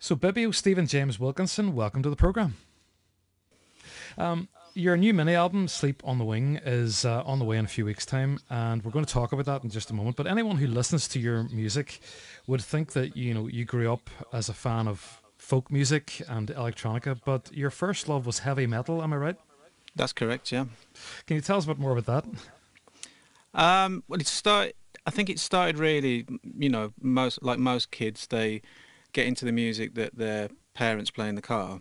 So, Bibio, Stephen James Wilkinson, welcome to the programme. Your new mini album, Sleep on the Wing, is on the way in a few weeks' time, and we're going to talk about that in just a moment. But anyone who listens to your music would think that you grew up as a fan of folk music and electronica, but your first love was heavy metal. Am I right? That's correct, yeah. Can you tell us a bit more about that? Well, I think it started really, most kids, they get into the music that their parents play in the car,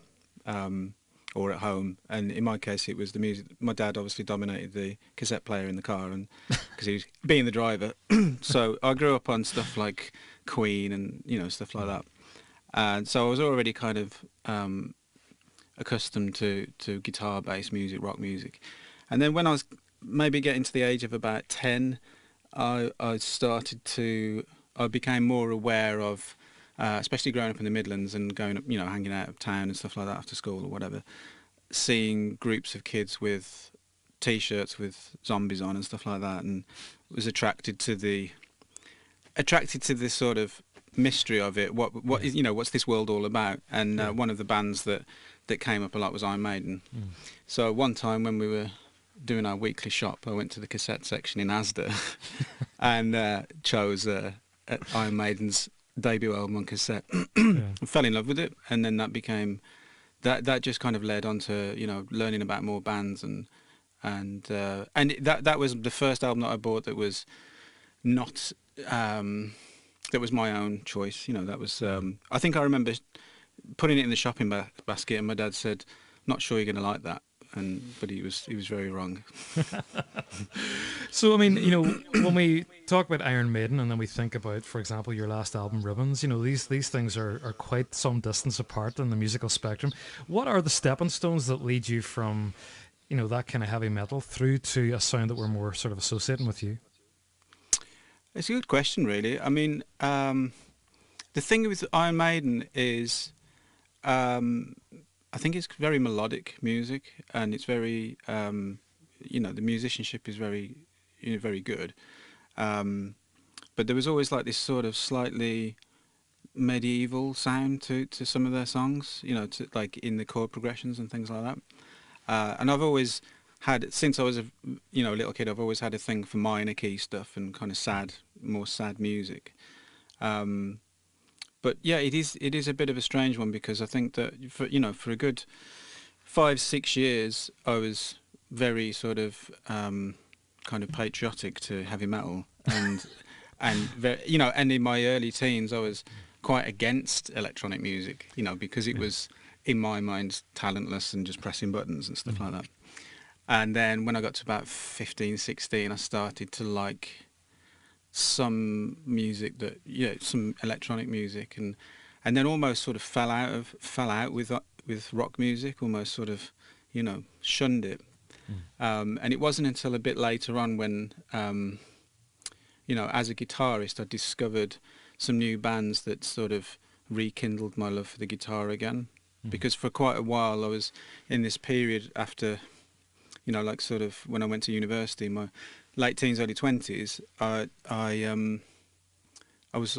or at home. And in my case, it was the music. My dad obviously dominated the cassette player in the car, and because he was being the driver. So I grew up on stuff like Queen and stuff like that. And so I was already kind of accustomed to guitar-based music, rock music. And then when I was maybe getting to the age of about 10, I became more aware of, especially growing up in the Midlands and going up, hanging out of town and stuff like that after school or whatever, seeing groups of kids with T-shirts with zombies on and stuff like that, and was attracted to this sort of mystery of it. What is, what's this world all about? And one of the bands that came up a lot was Iron Maiden. So one time when we were doing our weekly shop, I went to the cassette section in Asda and chose Iron Maiden's debut album on cassette. Fell in love with it, and then that just kind of led on to learning about more bands, and that was the first album that I bought that was not that was my own choice. That was I think I remember putting it in the shopping basket, and my dad said, "Not sure you're going to like that." But he was very wrong. So, I mean, when we talk about Iron Maiden and then we think about, for example, your last album, Ribbons, these things are quite some distance apart in the musical spectrum. What are the stepping stones that lead you from, that kind of heavy metal through to a sound that we're more sort of associating with you? It's a good question, really. I mean, the thing with Iron Maiden is, I think it's very melodic music, and it's very, the musicianship is very, very good. But there was always like this sort of slightly medieval sound to some of their songs, like in the chord progressions and things like that. And I've always had, since I was a little kid, I've always had a thing for minor key stuff and kind of more sad music. But yeah, it is a bit of a strange one, because I think that for a good 5-6 years I was very sort of kind of patriotic to heavy metal, and and in my early teens I was quite against electronic music, because it was in my mind talentless and just pressing buttons and stuff like that. And then when I got to about 15, 16, I started to like some music some electronic music, and then almost sort of fell out with rock music, almost sort of shunned it. And it wasn't until a bit later on when as a guitarist I discovered some new bands that sort of rekindled my love for the guitar again. Because for quite a while I was in this period after like sort of when I went to university, my late teens, early 20s, I was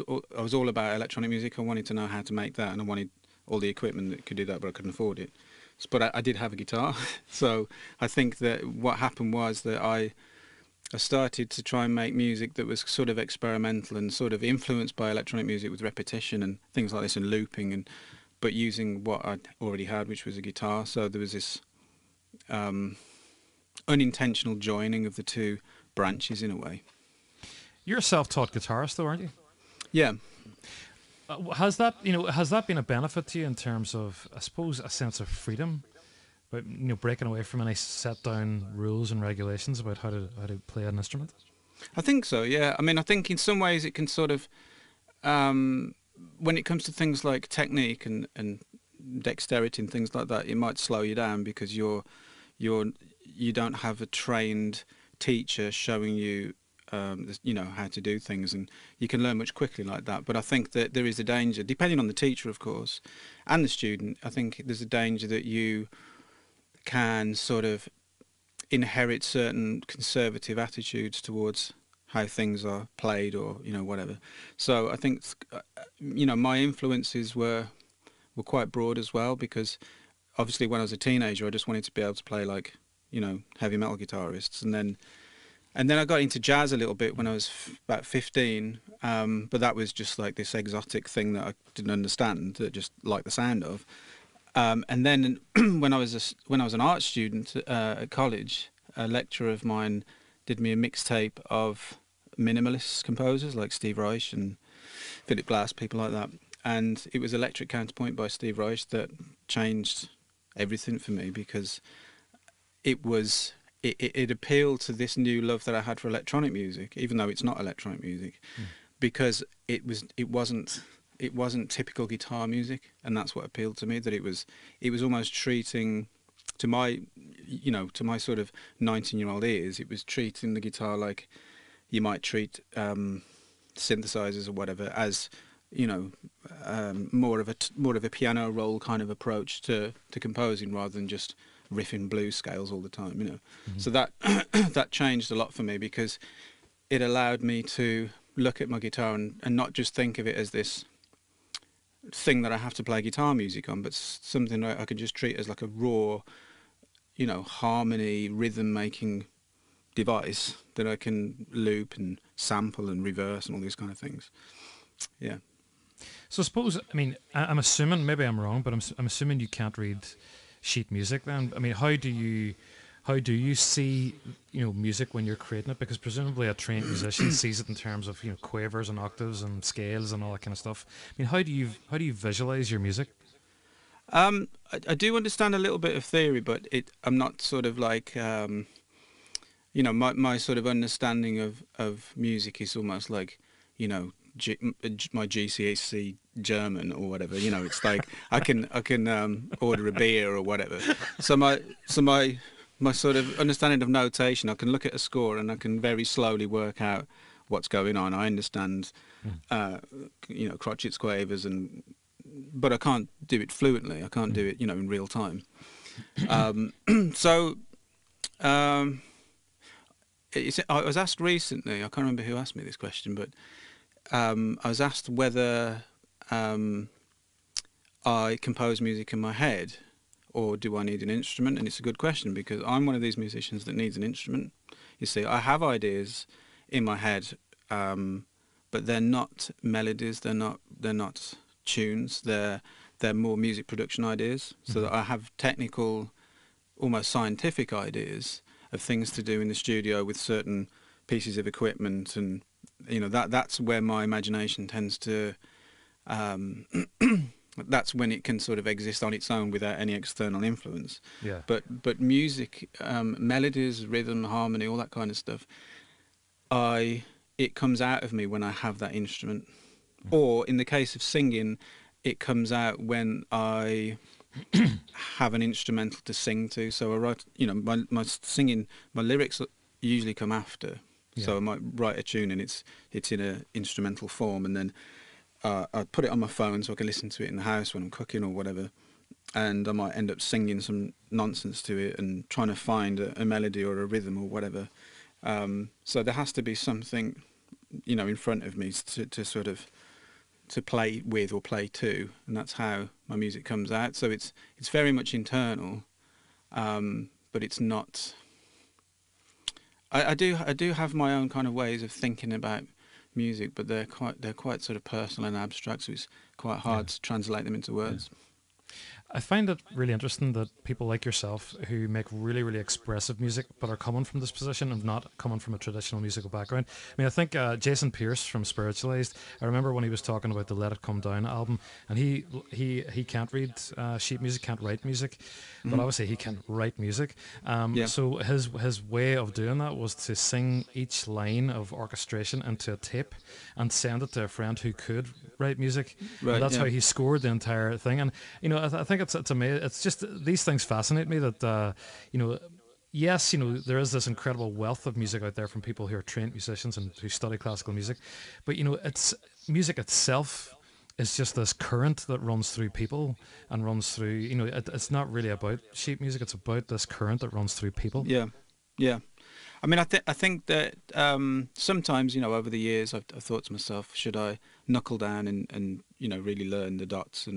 all about electronic music. I wanted to know how to make that, and I wanted all the equipment that could do that, but I couldn't afford it. But I did have a guitar, so I think that what happened was that I started to try and make music that was sort of experimental and sort of influenced by electronic music, with repetition and things like this and looping, but using what I'd already had, which was a guitar. So there was this unintentional joining of the two branches in a way. You're a self-taught guitarist, though, aren't you? Yeah. Has that been a benefit to you in terms of, I suppose, a sense of freedom, but breaking away from any set down rules and regulations about how to play an instrument? I think so. Yeah. I mean, I think in some ways it can sort of, when it comes to things like technique and dexterity and things like that, it might slow you down because you don't have a trained teacher showing you how to do things, and you can learn much quickly like that. But I think that there is a danger, depending on the teacher of course and the student. I think there's a danger that you can sort of inherit certain conservative attitudes towards how things are played, or whatever. So I think my influences were were quite broad as well, because obviously when I was a teenager I just wanted to be able to play like, you know, heavy metal guitarists, and then I got into jazz a little bit when I was about 15, but that was just like this exotic thing that I didn't understand, that just liked the sound of. And then when I was an art student at college, a lecturer of mine did me a mixtape of minimalist composers like Steve Reich and Philip Glass, people like that. And it was Electric Counterpoint by Steve Reich that changed everything for me, because it appealed to this new love that I had for electronic music, even though it's not electronic music, because it wasn't typical guitar music, and that's what appealed to me. That it was almost treating, to my sort of 19-year-old ears, it was treating the guitar like you might treat synthesizers or whatever, as, you know, more of a piano roll kind of approach to composing, rather than just riffing blues scales all the time, you know. So that that changed a lot for me, because it allowed me to look at my guitar and not just think of it as this thing that I have to play guitar music on, but something that I could just treat as like a raw, you know, harmony, rhythm making device that I can loop and sample and reverse and all these kind of things. Yeah. So I suppose, I mean, I'm assuming, maybe I'm wrong, but I'm assuming you can't read sheet music then. I mean, how do you see, you know, music when you're creating it? Because presumably a trained musician sees it in terms of, you know, quavers and octaves and scales and all that kind of stuff. I mean, how do you visualize your music? I do understand a little bit of theory, but I'm not sort of like, you know, my sort of understanding of music is almost like, you know, my GCSE German or whatever. You know, it's like I can order a beer or whatever. So my sort of understanding of notation, I can look at a score and I can very slowly work out what's going on. I understand, you know, crotchets, quavers, but I can't do it fluently. I can't do it, you know, in real time. So I was asked recently, I can't remember who asked me this question, but I was asked whether I compose music in my head, or do I need an instrument? And it's a good question, because I'm one of these musicians that needs an instrument. You see, I have ideas in my head, but they're not melodies, they're not tunes, they're more music production ideas. So that I have technical, almost scientific ideas of things to do in the studio with certain pieces of equipment, and you know, that's where my imagination tends to that's when it can sort of exist on its own without any external influence. Yeah. But music, melodies, rhythm, harmony, all that kind of stuff, it comes out of me when I have that instrument. Or in the case of singing, it comes out when I have an instrumental to sing to. So I write, you know, my singing, my lyrics usually come after. Yeah. So I might write a tune and it's in an instrumental form, and then I put it on my phone so I can listen to it in the house when I'm cooking or whatever, and I might end up singing some nonsense to it and trying to find a melody or a rhythm or whatever. So there has to be something, you know, in front of me to sort of to play with or play to, and that's how my music comes out. So it's very much internal, but it's not. I do have my own kind of ways of thinking about music, but they're quite sort of personal and abstract, so it's quite hard to translate them into words. Yeah. I find it really interesting that people like yourself who make really, really expressive music but are coming from this position and not coming from a traditional musical background. I mean, I think Jason Pierce from Spiritualized, I remember when he was talking about the Let It Come Down album, and he can't read sheet music, can't write music, but obviously he can write music. So his way of doing that was to sing each line of orchestration into a tape and send it to a friend who could write music. Right, and that's how he scored the entire thing. And you know, I think it's amazing. It's just these things fascinate me. That you know, yes, you know, there is this incredible wealth of music out there from people who are trained musicians and who study classical music, but you know, it's music itself is just this current that runs through people and runs through. You know, it's not really about sheet music. It's about this current that runs through people. Yeah, yeah. I mean, I think that sometimes, you know, over the years, I've thought to myself, should I knuckle down and you know, really learn the dots?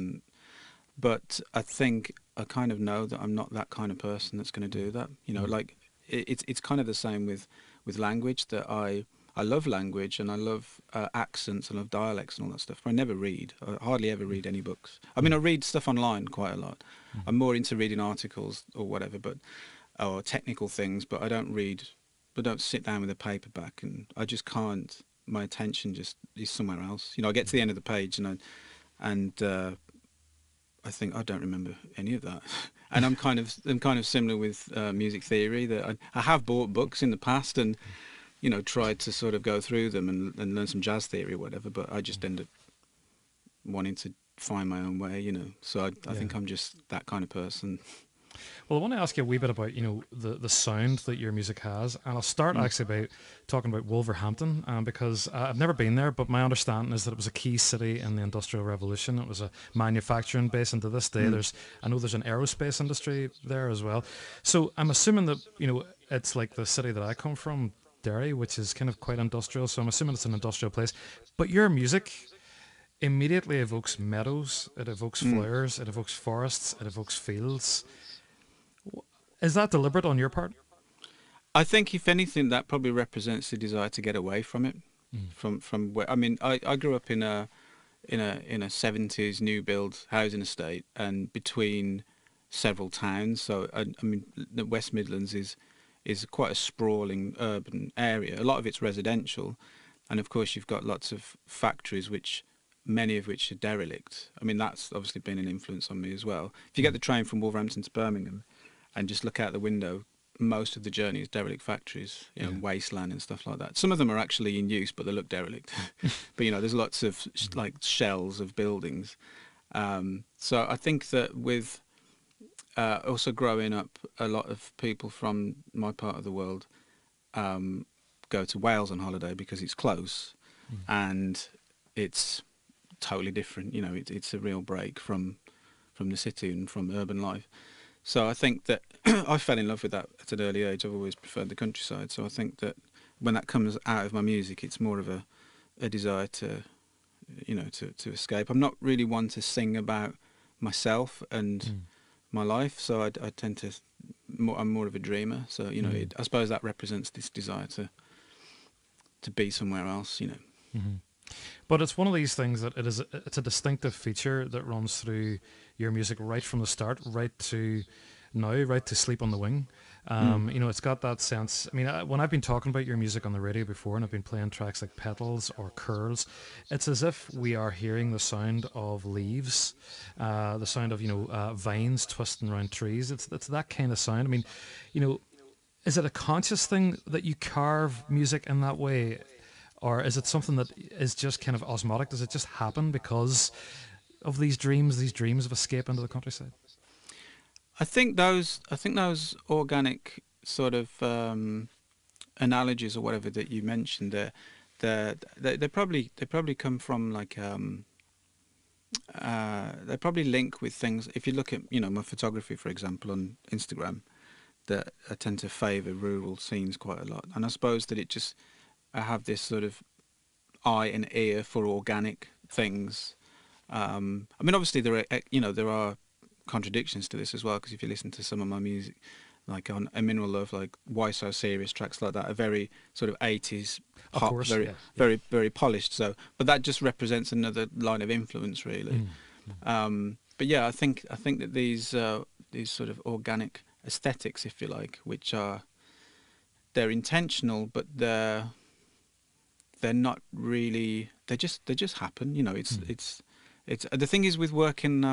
But I think I kind of know that I'm not that kind of person that's going to do that. You know, Mm. like it's kind of the same with language, that I love language and I love accents, and I love dialects and all that stuff. But I never read. I hardly ever read any books. I mean, I Mm. read stuff online quite a lot. Mm. I'm more into reading articles or whatever, but or technical things. But I don't read. I don't sit down with a paperback, and I just can't. My attention just is somewhere else. You know, I get to the end of the page and I think I don't remember any of that. And I'm kind of similar with music theory, that I have bought books in the past and, you know, tried to sort of go through them and learn some jazz theory or whatever, but I just end up wanting to find my own way, you know. So I Yeah. think I'm just that kind of person. Well, I want to ask you a wee bit about, the sound that your music has, and I'll start Mm. actually by talking about Wolverhampton, because I've never been there, but my understanding is that it was a key city in the Industrial Revolution. It was a manufacturing base, and to this day, Mm. I know there's an aerospace industry there as well. So I'm assuming that it's like the city that I come from, Derry, which is kind of quite industrial. So I'm assuming it's an industrial place. But your music immediately evokes meadows, it evokes Mm. flowers, it evokes forests, it evokes fields. Is that deliberate on your part? I think if anything, that probably represents the desire to get away from it, Mm. from where, I mean, I grew up in a 70s new build housing estate and between several towns. So I mean, the West Midlands is quite a sprawling urban area. A lot of it's residential, and of course you've got lots of factories, which many of which are derelict. I mean, that's obviously been an influence on me as well. If you get Mm. the train from Wolverhampton to Birmingham and just look out the window, most of the journey is derelict factories, you know, Yeah. wasteland and stuff like that. Some of them are actually in use, but they look derelict. But you know, there's lots of like shells of buildings. So I think that with also growing up, a lot of people from my part of the world um, go to Wales on holiday because it's close Mm. and it's totally different. You know, it's a real break from the city and from urban life. So I think that I fell in love with that at an early age. I've always preferred the countryside. So I think that when that comes out of my music, it's more of a desire to, you know, to escape. I'm not really one to sing about myself and Mm. my life. So I tend to, I'm more of a dreamer. So, you know, Mm. I suppose that represents this desire to be somewhere else, you know. Mhm. But it's one of these things that it's a distinctive feature that runs through your music right from the start, right to now, right to Sleep on the Wing. Mm. It's got that sense. I mean, when I've been talking about your music on the radio before, and I've been playing tracks like Petals or Curls, it's as if we are hearing the sound of leaves, the sound of vines twisting around trees. It's that kind of sound. I mean, you know, is it a conscious thing that you carve music in that way? Or is it something that is just kind of osmotic? Does it just happen because of these dreams of escape into the countryside? I think those organic sort of analogies or whatever that you mentioned there, they probably come from like they probably link with things. If you look at my photography, for example, on Instagram, that I tend to favour rural scenes quite a lot, and I suppose that I have this sort of eye and ear for organic things. I mean, obviously there are contradictions to this as well, because if you listen to some of my music, like on A Mineral Love, like Why So Serious, tracks like that are very sort of 80s Of pop, course, very yeah, yeah. very very polished. So, but that just represents another line of influence, really. Mm. But yeah, I think that these sort of organic aesthetics, if you like, which they're intentional, but they're not really. They just happen. You know, Mm. it's the thing is with working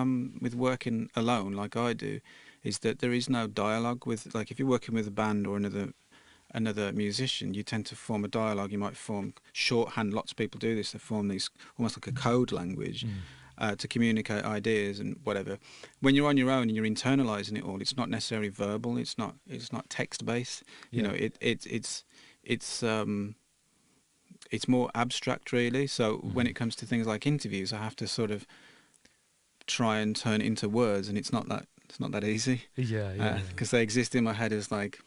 alone, like I do, is that there is no dialogue with, like, if you're working with a band or another musician, you tend to form a dialogue. You might form shorthand. Lots of people do this. They form these almost like a code language Mm. to communicate ideas and whatever. When you're on your own and you're internalizing it all, it's not necessarily verbal. It's not text based. You Yeah. know, it's it's more abstract, really. So when Mm. it comes to things like interviews, I have to sort of try and turn it into words, and it's not that easy, Yeah, yeah, yeah. because they exist in my head as like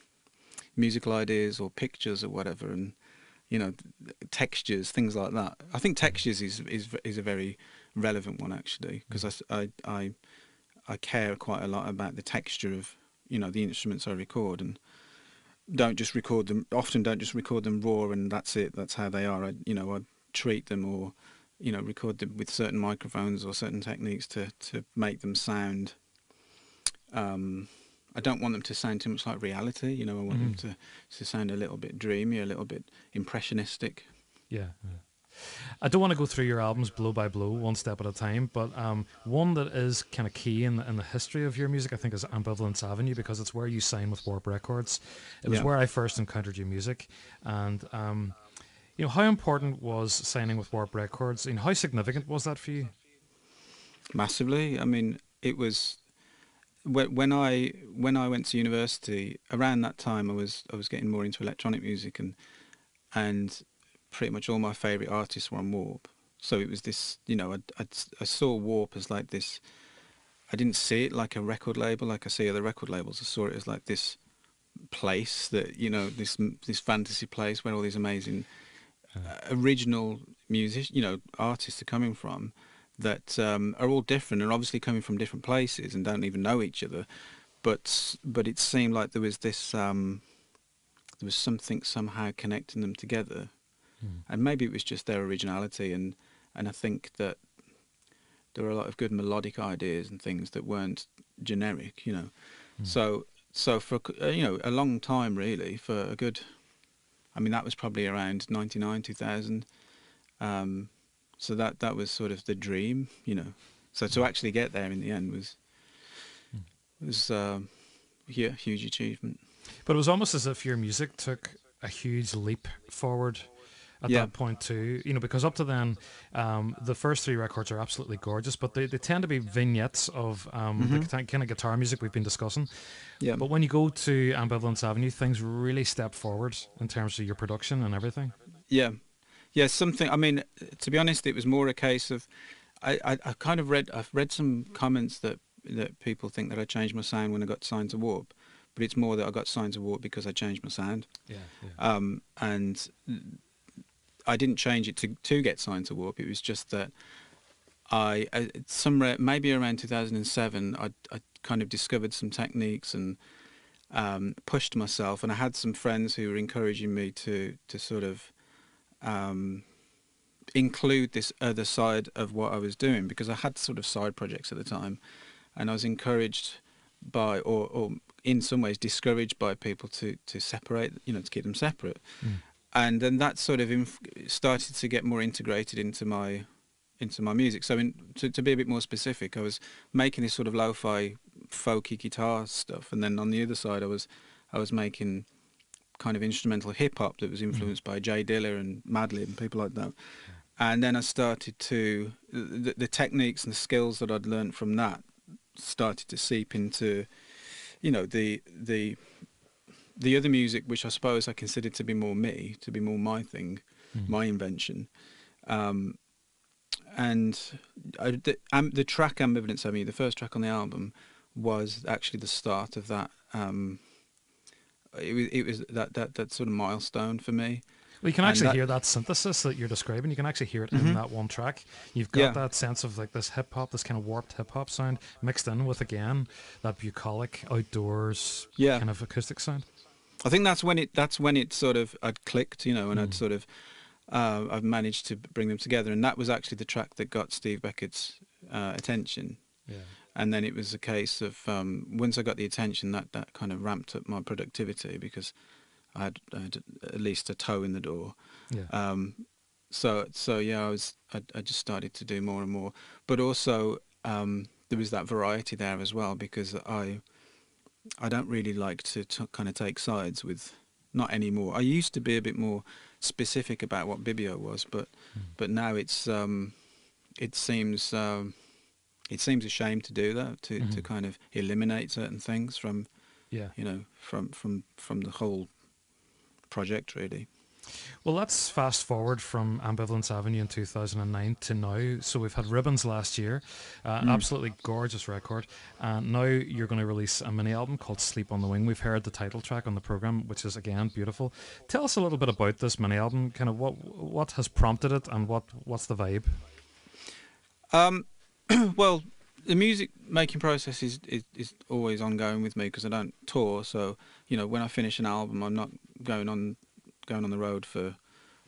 musical ideas or pictures or whatever, and textures, things like that. I think Mm. textures is a very relevant one, actually, because I care quite a lot about the texture of, you know, the instruments I record, and don't just record them. Often don't just record them raw and that's it. That's how they are. I treat them, or, you know, record them with certain microphones or certain techniques to make them sound. I don't want them to sound too much like reality. You know, I want them to sound a little bit dreamy, a little bit impressionistic. Yeah. I don't want to go through your albums blow by blow, one step at a time, but one that is kind of key in the history of your music, I think, is Ambivalence Avenue, because it's where you sign with Warp Records. It was where I first encountered your music, and you know, how important was signing with Warp Records? You know, how significant was that for you? Massively. I mean, it was when I went to university. Around that time, I was getting more into electronic music, and pretty much all my favourite artists were on Warp. So it was this, you know, I saw Warp as like this. I didn't see it like a record label like I see other record labels. I saw it as like this place that, you know, this fantasy place where all these amazing original music, you know, artists are coming from, that are all different and obviously coming from different places and don't even know each other. But it seemed like there was this, there was something somehow connecting them together. And maybe it was just their originality, and I think that there were a lot of good melodic ideas and things that weren't generic, you know. So for, you know, a long time really, for a good, I mean, that was probably around 99, 2000. So that was sort of the dream, you know. So to actually get there in the end was yeah, huge achievement. But it was almost as if your music took a huge leap forward at that point too, you know, because up to then, the first three records are absolutely gorgeous, but they tend to be vignettes of the kind of guitar music we've been discussing. Yeah. But when you go to Ambivalence Avenue, things really step forward in terms of your production and everything. Yeah. Yeah, something, I mean, to be honest, it was more a case of, I've read some comments that people think that I changed my sound when I got signed to Warp, but it's more that I got signed to Warp because I changed my sound. Yeah. And I didn't change it to get signed to Warp. It was just that maybe around 2007, I kind of discovered some techniques and pushed myself, and I had some friends who were encouraging me to sort of include this other side of what I was doing, because I had sort of side projects at the time, and I was encouraged by, or in some ways discouraged by people to separate, you know, to keep them separate. And then that sort of started to get more integrated into my music. So to be a bit more specific, I was making this sort of lo-fi folky guitar stuff, and then on the other side I was making kind of instrumental hip hop that was influenced by Jay Dilla and Madlib and people like that. And then I started to the techniques and the skills that I'd learned from that started to seep into, you know, the other music, which I suppose I considered to be more me, to be more my thing, my invention. And the track Ambivalence Avenue, the first track on the album, was actually the start of that. It was that sort of milestone for me. Well, you can actually hear that synthesis that you're describing. You can actually hear it in that one track. You've got that sense of like this hip hop, this kind of warped hip hop sound mixed in with, again, that bucolic outdoors kind of acoustic sound. I think that's when it sort of I'd clicked, you know, and I'd sort of I've managed to bring them together, and that was actually the track that got Steve Beckett's attention. Yeah. And then it was a case of once I got the attention, that kind of ramped up my productivity, because I had at least a toe in the door. Yeah. So yeah, I just started to do more and more, but also there was that variety there as well, because I don't really like to kind of take sides with, not anymore. I used to be a bit more specific about what Bibio was, but now it seems a shame to do that, to kind of eliminate certain things from you know, from the whole project, really. Well, let's fast forward from Ambivalence Avenue in 2009 to now. So we've had Ribbons last year, absolutely gorgeous record, and now you're going to release a mini album called Sleep on the Wing. We've heard the title track on the program, which is, again, beautiful. Tell us a little bit about this mini album, kind of what has prompted it, and what's the vibe? Well, the music making process is always ongoing with me because I don't tour. So when I finish an album, I'm not going on the road for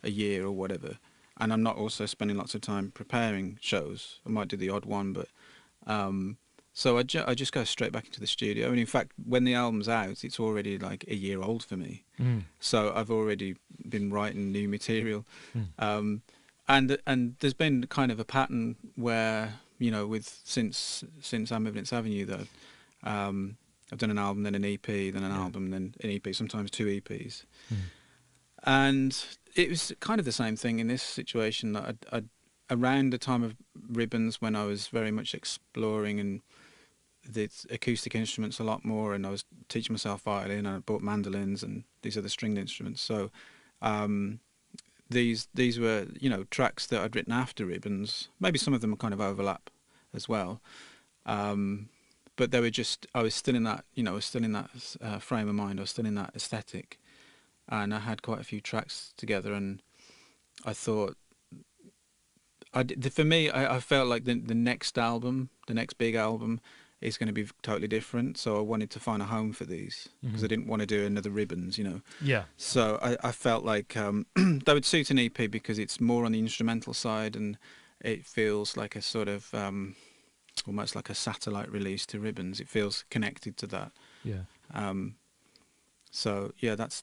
a year or whatever, and I'm not also spending lots of time preparing shows. I might do the odd one, but so I just go straight back into the studio. And in fact, when the album's out, it's already like a year old for me. Mm. So I've already been writing new material. Mm. And there's been kind of a pattern where since Ambivalence Avenue that I've done an album, then an EP, then an album, then an EP, sometimes two EPs. Mm. And it was kind of the same thing in this situation. That I'd around the time of Ribbons, when I was very much exploring and the acoustic instruments a lot more, and I was teaching myself violin, and I bought mandolins and these other stringed instruments. So these were tracks that I'd written after Ribbons. Maybe some of them kind of overlap as well, but they were just, I was still in that frame of mind. I was still in that aesthetic, and I had quite a few tracks together, and I thought for me I felt like the next album, the next big album, is going to be totally different. So I wanted to find a home for these because I didn't want to do another Ribbons, Yeah. So I felt like that would suit an EP because it's more on the instrumental side, and it feels like a sort of almost like a satellite release to Ribbons. It feels connected to that. Yeah. So yeah, that's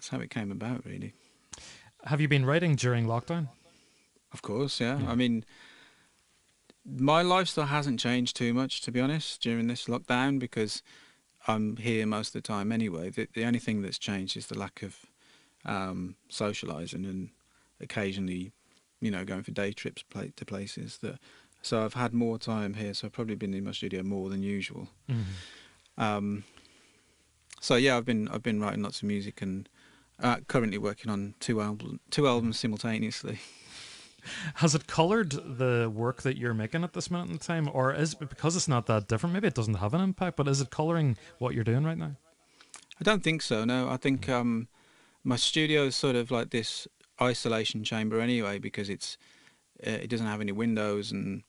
how it came about, really. Have you been writing during lockdown? Of course, yeah. I mean, my lifestyle hasn't changed too much, to be honest, during this lockdown, because I'm here most of the time anyway. The only thing that's changed is the lack of socialising and occasionally, going for day trips to places. So I've had more time here, so I've probably been in my studio more than usual. Mm-hmm. So yeah, I've been writing lots of music and currently working on two albums simultaneously. Has it coloured the work that you're making at this minute in time, or is it because it's not that different? Maybe it doesn't have an impact, but is it colouring what you're doing right now? I don't think so. No, I think my studio is sort of like this isolation chamber anyway, because it doesn't have any windows, and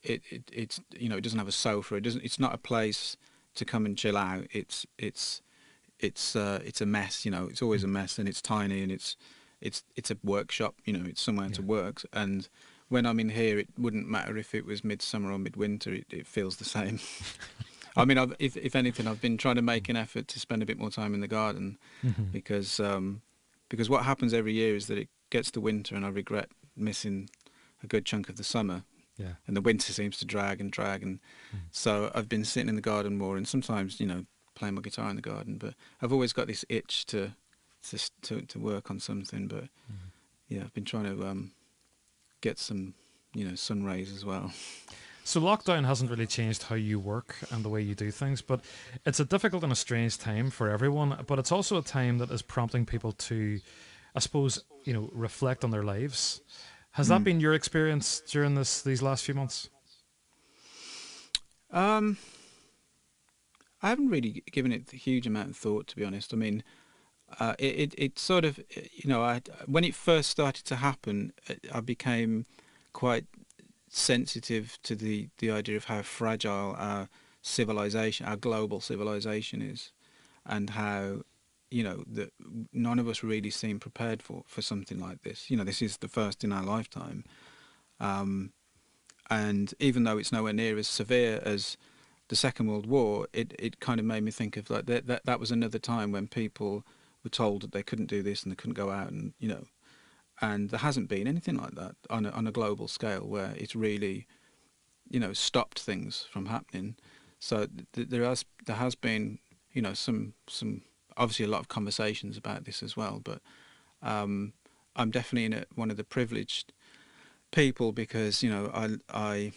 it's it doesn't have a sofa. It's not a place to come and chill out. It's a mess. It's always a mess, and it's tiny, and it's a workshop. It's somewhere to work. And when I'm in here, it wouldn't matter if it was midsummer or midwinter. It feels the same. I mean, if anything, I've been trying to make an effort to spend a bit more time in the garden, because what happens every year is that it gets to winter and I regret missing a good chunk of the summer. Yeah. And the winter seems to drag, and so I've been sitting in the garden more, and sometimes playing my guitar in the garden. But I've always got this itch to work on something. But yeah, I've been trying to get some sun rays as well. So lockdown hasn't really changed how you work and the way you do things, but it's a difficult and a strange time for everyone. But it's also a time that is prompting people to, I suppose, reflect on their lives. Has that been your experience during these last few months? I haven't really given it a huge amount of thought, to be honest. I mean, it sort of, when it first started to happen, I became quite sensitive to the idea of how fragile our civilization, our global civilization is, and how that none of us really seem prepared for something like this. This is the first in our lifetime, and even though it's nowhere near as severe as the Second World War, it kind of made me think of like that was another time when people were told that they couldn't do this and they couldn't go out, and and there hasn't been anything like that on a global scale where it's really stopped things from happening. So there has been some obviously a lot of conversations about this as well, but I'm definitely in one of the privileged people because I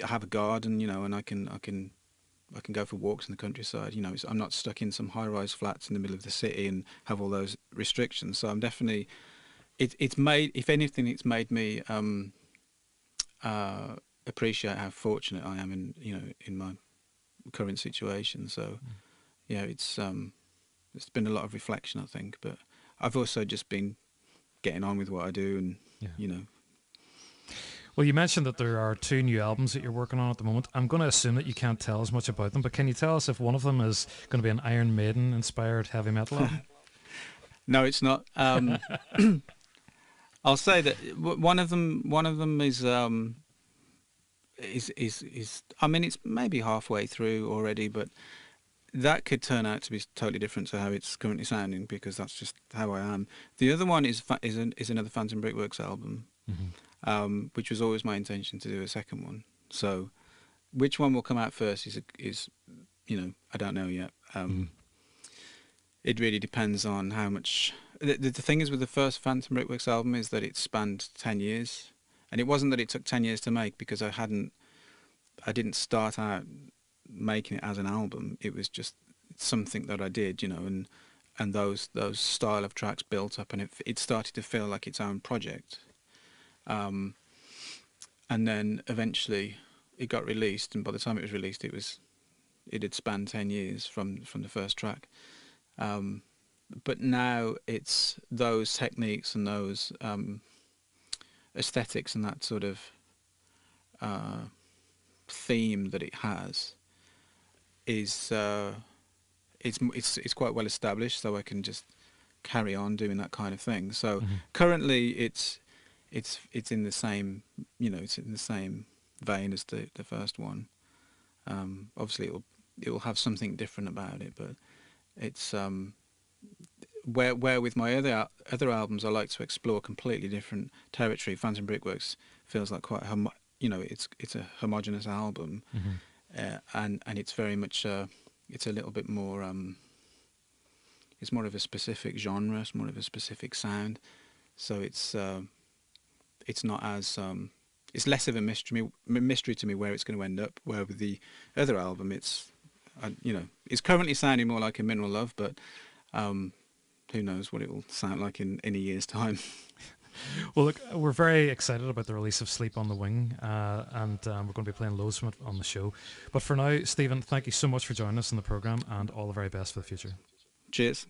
have a garden, and I can go for walks in the countryside. I'm not stuck in some high-rise flats in the middle of the city and have all those restrictions. So I'm definitely it's made, if anything, it's made me appreciate how fortunate I am in my current situation. So yeah, it's been a lot of reflection, I think, but I've also just been getting on with what I do, and Well, you mentioned that there are two new albums that you're working on at the moment. I'm going to assume that you can't tell us much about them, but can you tell us if one of them is going to be an Iron Maiden inspired heavy metal album? No, it's not. I'll say that one of them is. I mean, it's maybe halfway through already, but that could turn out to be totally different to how it's currently sounding because that's just how I am. The other one is another Phantom Brickworks album, which was always my intention to do a second one. So, which one will come out first is I don't know yet. It really depends on how much. The thing is with the first Phantom Brickworks album is that it spanned 10 years, and it wasn't that it took 10 years to make because I didn't start out making it as an album. It was just something that I did, and those style of tracks built up, and it started to feel like its own project. And then eventually it got released, and by the time it was released, it had spanned 10 years from the first track. But now it's those techniques and those aesthetics and that sort of theme that it has is it's quite well established, so I can just carry on doing that kind of thing. So currently it's in the same it's in the same vein as the first one. Obviously it will have something different about it, but it's where with my other albums I like to explore completely different territory. Phantom Brickworks feels like quite it's a homogeneous album, and it's very much it's a little bit more it's more of a specific genre, it's more of a specific sound, so it's not as it's less of a mystery to me where it's going to end up. Where with the other album, it's currently sounding more like a Mineral Love, but who knows what it will sound like in a year's time. Well, look, we're very excited about the release of Sleep on the Wing, and we're going to be playing loads from it on the show. But for now, Stephen, thank you so much for joining us in the programme, and all the very best for the future. Cheers.